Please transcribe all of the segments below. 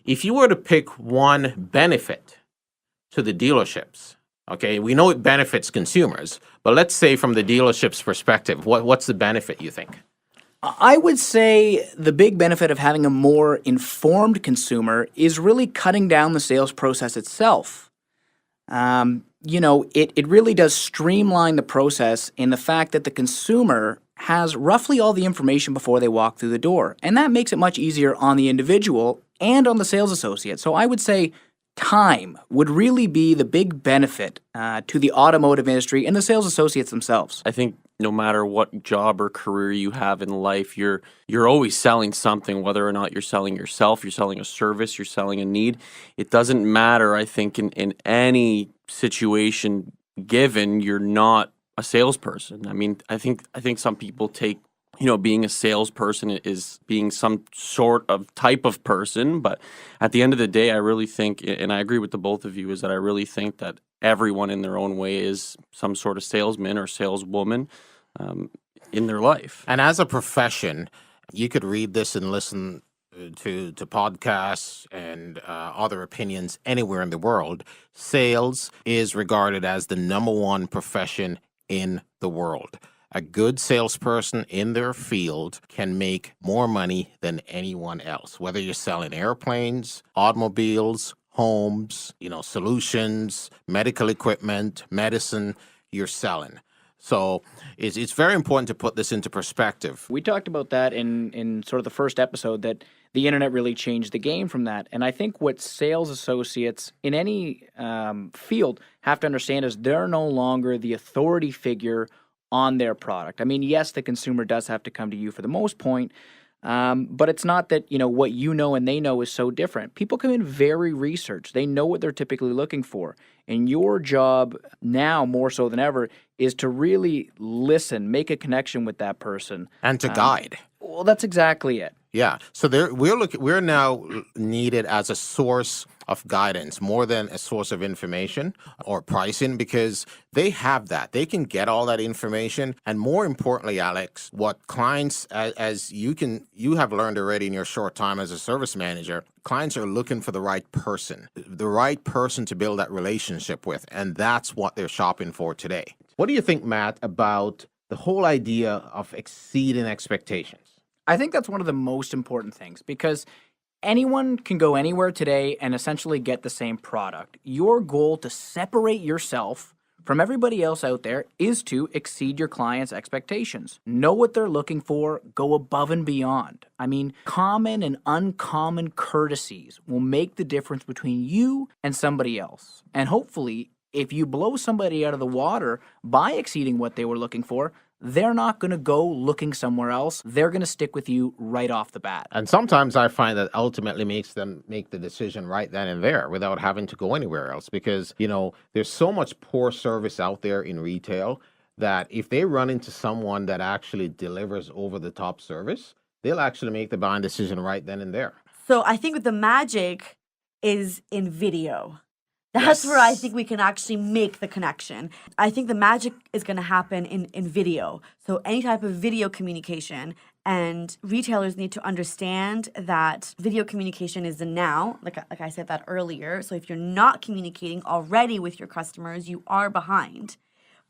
If you were to pick one benefit to the dealerships, okay, we know it benefits consumers, but let's say from the dealership's perspective, what's the benefit you think? I would say the big benefit of having a more informed consumer is really cutting down the sales process itself. It really does streamline the process in the fact that the consumer has roughly all the information before they walk through the door. And that makes it much easier on the individual and on the sales associate. So I would say time would really be the big benefit to the automotive industry and the sales associates themselves. I think no matter what job or career you have in life, you're always selling something, whether or not you're selling yourself, you're selling a service, you're selling a need. It doesn't matter, I think, in any situation given, you're not a salesperson. I mean, I think some people take, being a salesperson is being some sort of type of person, but at the end of the day, I really think, and I agree with the both of you, is that I really think that everyone in their own way is some sort of salesman or saleswoman in their life. And as a profession, you could read this and listen to podcasts and other opinions anywhere in the world. Sales is regarded as the number one profession in the world. A good salesperson in their field can make more money than anyone else, whether you're selling airplanes, automobiles, homes, solutions, medical equipment, medicine, you're selling. So it's very important to put this into perspective. We talked about that in sort of the first episode, that the internet really changed the game from that. And I think what sales associates in any field have to understand is they're no longer the authority figure on their product. I mean, yes, the consumer does have to come to you for the most point, but it's not that, what you know and they know is so different. People come in very researched. They know what they're typically looking for. And your job now, more so than ever, is to really listen, make a connection with that person. And to guide. Well, that's exactly it. Yeah. So we're now needed as a source of guidance more than a source of information or pricing, because they have that. They can get all that information. And more importantly, Alex, what clients, as you have learned already in your short time as a service manager, clients are looking for the right person to build that relationship with. And that's what they're shopping for today. What do you think, Matt, about the whole idea of exceeding expectations? I think that's one of the most important things, because anyone can go anywhere today and essentially get the same product. Your goal to separate yourself from everybody else out there is to exceed your client's expectations. Know what they're looking for, go above and beyond. I mean, common and uncommon courtesies will make the difference between you and somebody else. And hopefully, if you blow somebody out of the water by exceeding what they were looking for, they're not going to go looking somewhere else. They're going to stick with you right off the bat. And sometimes I find that ultimately makes them make the decision right then and there without having to go anywhere else, because, there's so much poor service out there in retail that if they run into someone that actually delivers over-the-top service, they'll actually make the buying decision right then and there. So I think the magic is in video. That's where I think we can actually make the connection. I think the magic is going to happen in video. So any type of video communication, and retailers need to understand that video communication is the now, like I said that earlier. So if you're not communicating already with your customers, you are behind.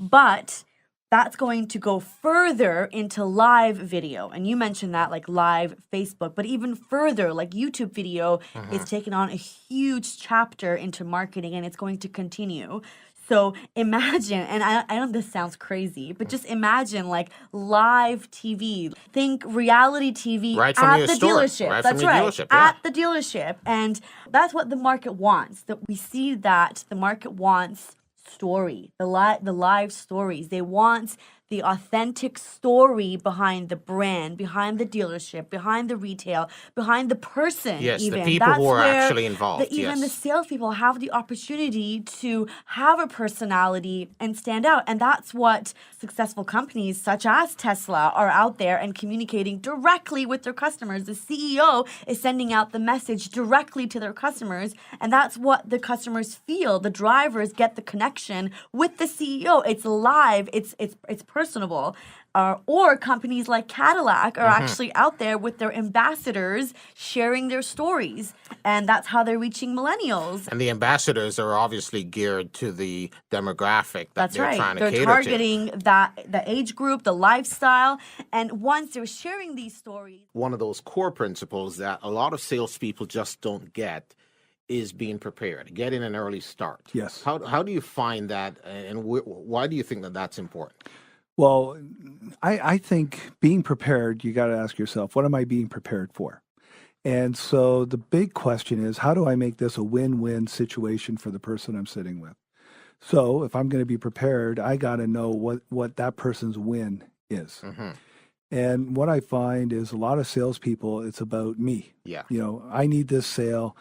But that's going to go further into live video. And you mentioned that, like live Facebook, but even further, like YouTube video is taking on a huge chapter into marketing, and it's going to continue. So imagine, and I know this sounds crazy, but just imagine like live TV. Think reality TV right from at your the store. dealership. Right That's from right, your dealership, yeah. At the dealership. And that's what the market wants. That we see that the market wants story, the live stories. They want the authentic story behind the brand, behind the dealership, behind the retail, behind the person. Yes, even. the people That's who are where actually involved. Even the yes. salespeople have the opportunity to have a personality and stand out. And that's what successful companies such as Tesla are out there and communicating directly with their customers. The CEO is sending out the message directly to their customers, and that's what the customers feel. The drivers get the connection with the CEO. It's live. It's personable. or companies like Cadillac are actually out there with their ambassadors sharing their stories. And that's how they're reaching millennials. And the ambassadors are obviously geared to the demographic that That's they're right. trying to They're cater targeting the age group, the lifestyle, and once they're sharing these stories. One of those core principles that a lot of salespeople just don't get is being prepared, getting an early start. Yes. How do you find that, and why do you think that that's important? Well, I think being prepared, you got to ask yourself, what am I being prepared for? And so the big question is, how do I make this a win-win situation for the person I'm sitting with? So if I'm going to be prepared, I got to know what that person's win is. Mm-hmm. And what I find is a lot of salespeople, it's about me. Yeah. You know, I need this sale.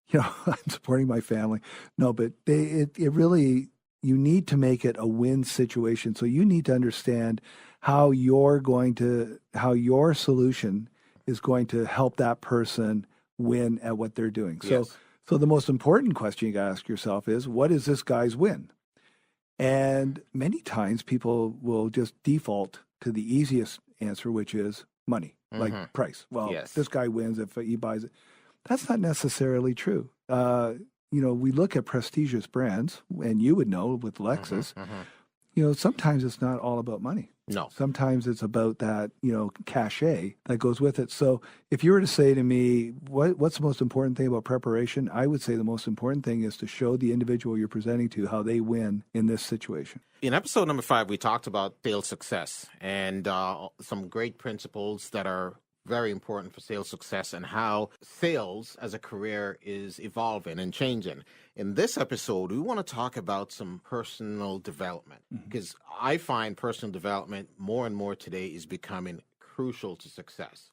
You know, I'm supporting my family. No, but it really, you need to make it a win situation. So you need to understand how your solution is going to help that person win at what they're doing. Yes. So the most important question you got to ask yourself is, what is this guy's win? And many times people will just default to the easiest answer, which is money, like price. Well, Yes. this guy wins if he buys it. That's not necessarily true. You know, we look at prestigious brands, and you would know with Lexus, you know, sometimes it's not all about money. No. Sometimes it's about that, you know, cachet that goes with it. So if you were to say to me, what's the most important thing about preparation? I would say the most important thing is to show the individual you're presenting to how they win in this situation. In episode number 5, we talked about sales success and some great principles that are very important for sales success and how sales as a career is evolving and changing. In this episode, we want to talk about some personal development because I find personal development more and more today is becoming crucial to success.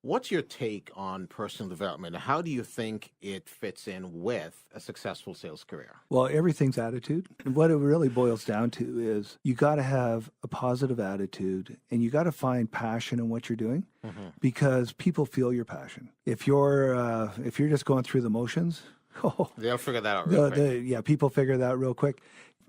What's your take on personal development? How do you think it fits in with a successful sales career? Well, everything's attitude. And what it really boils down to is you got to have a positive attitude and you got to find passion in what you're doing because people feel your passion. If you're just going through the motions, they'll figure that out real quick. People figure that out real quick.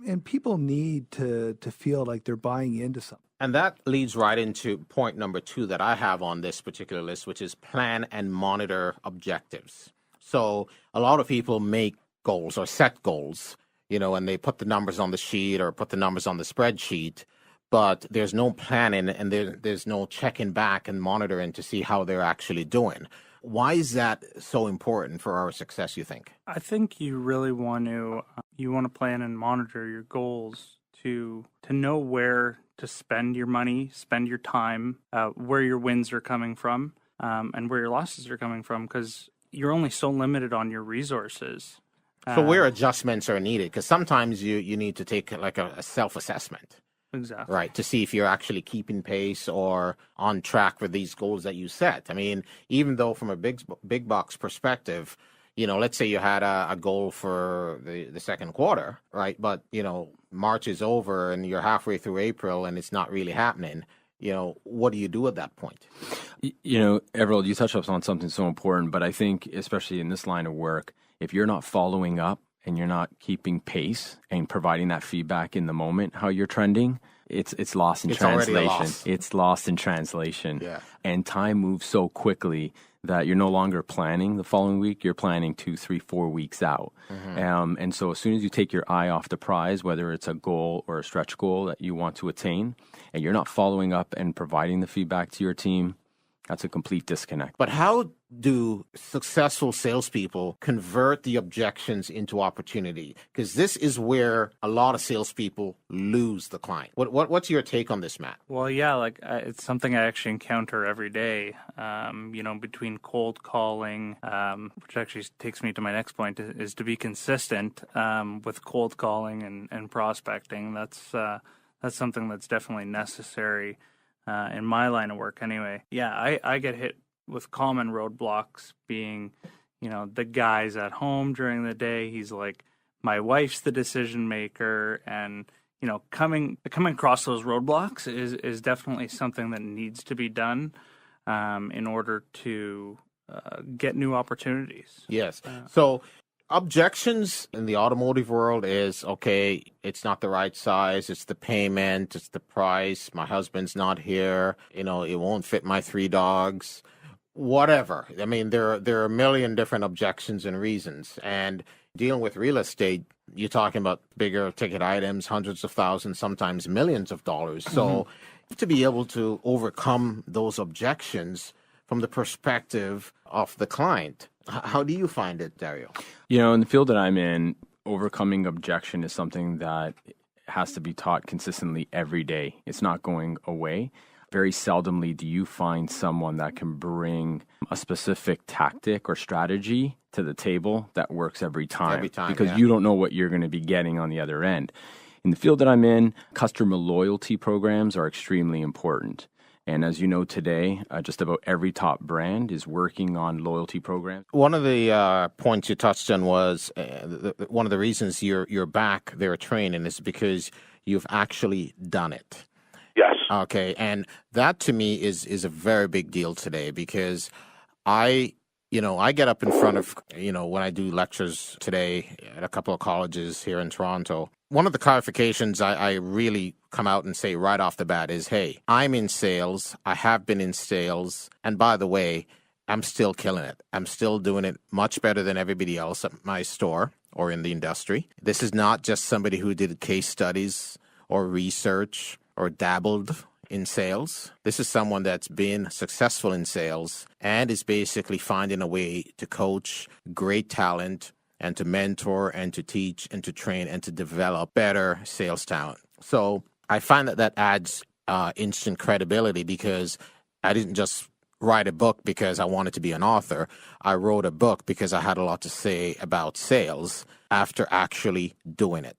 And people need to feel like they're buying into something. And that leads right into point number 2 that I have on this particular list, which is plan and monitor objectives. So a lot of people make goals or set goals, you know, and they put the numbers on the sheet or put the numbers on the spreadsheet, but there's no planning and there's no checking back and monitoring to see how they're actually doing. Why is that so important for our success, you think? I think you really want to plan and monitor your goals to know where to spend your money, spend your time, where your wins are coming from, and where your losses are coming from, because you're only so limited on your resources. So where adjustments are needed, because sometimes you need to take like a self-assessment. Exactly. Right, to see if you're actually keeping pace or on track with these goals that you set. I mean, even though from a big box perspective, you know, let's say you had a goal for the second quarter, right? But, you know, March is over and you're halfway through April and it's not really happening. You know, what do you do at that point? You know, Everald, you touched on something so important, but I think especially in this line of work, if you're not following up and you're not keeping pace and providing that feedback in the moment, how you're trending, it's lost in translation. It's lost in translation. Yeah. And time moves so quickly that you're no longer planning the following week. You're planning 2, 3, 4 weeks out. And so as soon as you take your eye off the prize, whether it's a goal or a stretch goal that you want to attain, and you're not following up and providing the feedback to your team, that's a complete disconnect. But how do successful salespeople convert the objections into opportunity? Because this is where a lot of salespeople lose the client. What's your take on this, Matt? Well, yeah, it's something I actually encounter every day, you know, between cold calling, which actually takes me to my next point, is to be consistent with cold calling and prospecting. That's something that's definitely necessary in my line of work anyway. Yeah, I get hit with common roadblocks being, you know, the guy's at home during the day. He's like, my wife's the decision maker. And, you know, coming across those roadblocks is definitely something that needs to be done in order to get new opportunities. Yes. So Objections in the automotive world is, okay, it's not the right size, it's the payment, it's the price, my husband's not here, it won't fit my 3 dogs, whatever. I mean, there are a million different objections and reasons. And dealing with real estate, you're talking about bigger ticket items, hundreds of thousands, sometimes millions of dollars. So to be able to overcome those objections from the perspective of the client. How do you find it, Dario? In the field that I'm in, overcoming objection is something that has to be taught consistently every day. It's not going away. Very seldomly do you find someone that can bring a specific tactic or strategy to the table that works every time. Because you don't know what you're going to be getting on the other end. In the field that I'm in, customer loyalty programs are extremely important. And as you know today, just about every top brand is working on loyalty programs. One of the points you touched on was one of the reasons you're back there training is because you've actually done it. Yes. Okay, and that to me is a very big deal today because I get up in front of, when I do lectures today at a couple of colleges here in Toronto. One of the clarifications I really come out and say right off the bat is, hey, I'm in sales. I have been in sales. And by the way, I'm still killing it. I'm still doing it much better than everybody else at my store or in the industry. This is not just somebody who did case studies or research or dabbled in sales. This is someone that's been successful in sales and is basically finding a way to coach great talent and to mentor and to teach and to train and to develop better sales talent. So I find that adds instant credibility because I didn't just write a book because I wanted to be an author. I wrote a book because I had a lot to say about sales after actually doing it.